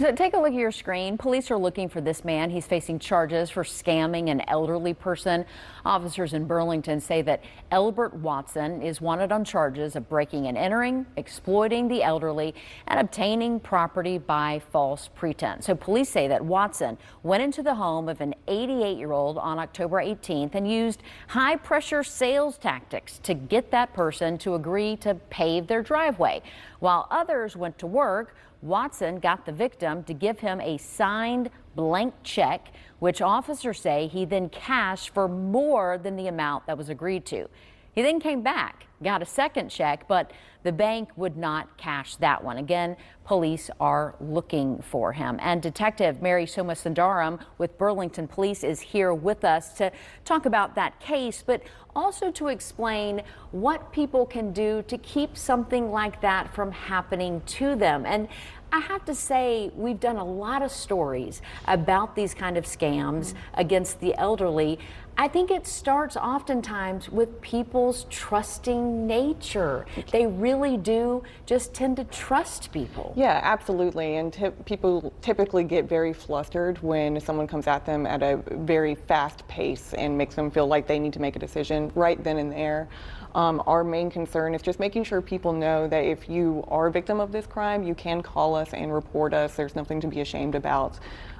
So take a look at your screen. Police are looking for this man. He's facing charges for scamming an elderly person. Officers in Burlington say that Elbert Watson is wanted on charges of breaking and entering, exploiting the elderly, and obtaining property by false pretense. So police say that Watson went into the home of an 88-year-old on October 18th and used high-pressure sales tactics to get that person to agree to pave their driveway. While others went to work, Watson got the victim to give him a signed blank check, which officers say he then cashed for more than the amount that was agreed to. He then came back, got a second check, but the bank would not cash that one. Again, police are looking for him. And Detective Mary Somasundaram with Burlington Police is here with us to talk about that case, but also to explain what people can do to keep something like that from happening to them. And I have to say, we've done a lot of stories about these kind of scams against the elderly. I think it starts oftentimes with people's trusting nature. They really do just tend to trust people. Yeah, absolutely. And people typically get very flustered when someone comes at them at a very fast pace and makes them feel like they need to make a decision right then and there. Our main concern is just making sure people know that if you are a victim of this crime, you can call us and report us. There's nothing to be ashamed about.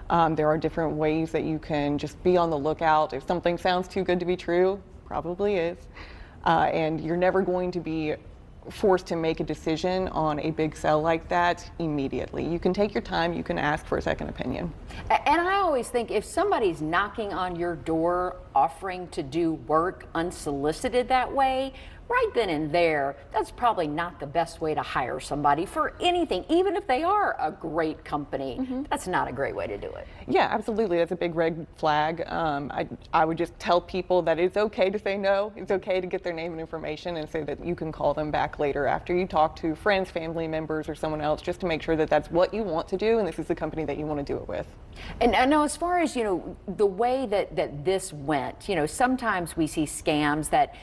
There are different ways that you can just be on the lookout. If something sounds too good to be true, probably is. And you're never going to be forced to make a decision on a big sell like that immediately. You can take your time, you can ask for a second opinion. And I always think if somebody's knocking on your door offering to do work unsolicited that way, right then and there, that's probably not the best way to hire somebody for anything, even if they are a great company. That's not a great way to do it. Yeah, absolutely. That's a big red flag. I would just tell people that it's okay to say no. It's okay to get their name and information and say that you can call them back later after you talk to friends, family members, or someone else, just to make sure that that's what you want to do and this is the company that you want to do it with. And I know as far as, the way that this went, sometimes we see scams that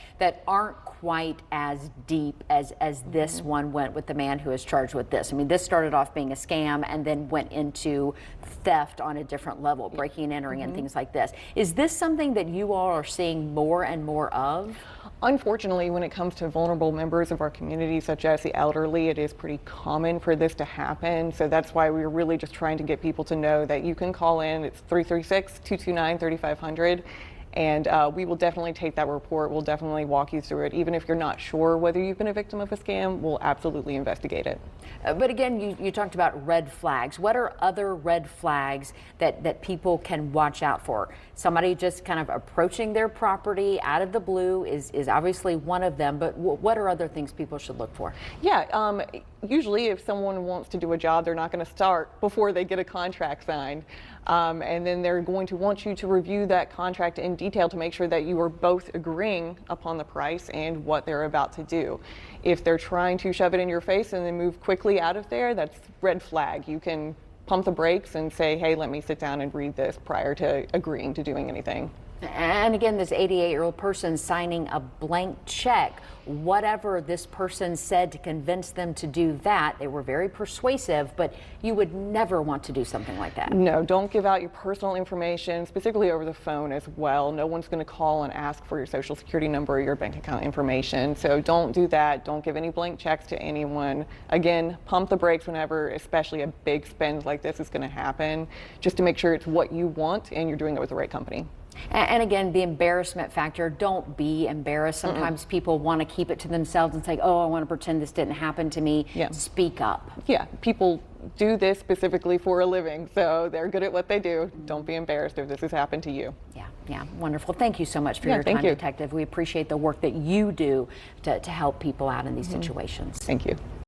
aren't quite as deep as this one went with the man who is charged with this. I mean, this started off being a scam and then went into theft on a different level, breaking and entering and things like this. Is this something that you all are seeing more and more of? Unfortunately, when it comes to vulnerable members of our community, such as the elderly, it is pretty common for this to happen. So that's why we're really just trying to get people to know that you can call in. It's 336-229-3500. And we will definitely take that report. We'll definitely walk you through it. Even if you're not sure whether you've been a victim of a scam, we'll absolutely investigate it. But again, you talked about red flags. What are other red flags that people can watch out for? Somebody just kind of approaching their property out of the blue is obviously one of them, but what are other things people should look for? Yeah, usually if someone wants to do a job, they're not going to start before they get a contract signed. And then they're going to want you to review that contract in detail to make sure that you are both agreeing upon the price and what they're about to do. If they're trying to shove it in your face and then move quickly out of there, that's red flag. You can pump the brakes and say, hey, let me sit down and read this prior to agreeing to doing anything. And again, this 88-year-old person signing a blank check, whatever this person said to convince them to do that, they were very persuasive, but you would never want to do something like that. No, don't give out your personal information, specifically over the phone as well. No one's going to call and ask for your social security number or your bank account information. So don't do that. Don't give any blank checks to anyone. Again, pump the brakes whenever, especially a big spend like this is going to happen, just to make sure it's what you want and you're doing it with the right company. And again, the embarrassment factor, don't be embarrassed. Sometimes people want to keep it to themselves and say, oh, I want to pretend this didn't happen to me. Yeah. Speak up. Yeah, people do this specifically for a living, so they're good at what they do. Don't be embarrassed if this has happened to you. Yeah, wonderful. Thank you so much for your time, Detective. We appreciate the work that you do to help people out in these situations. Thank you.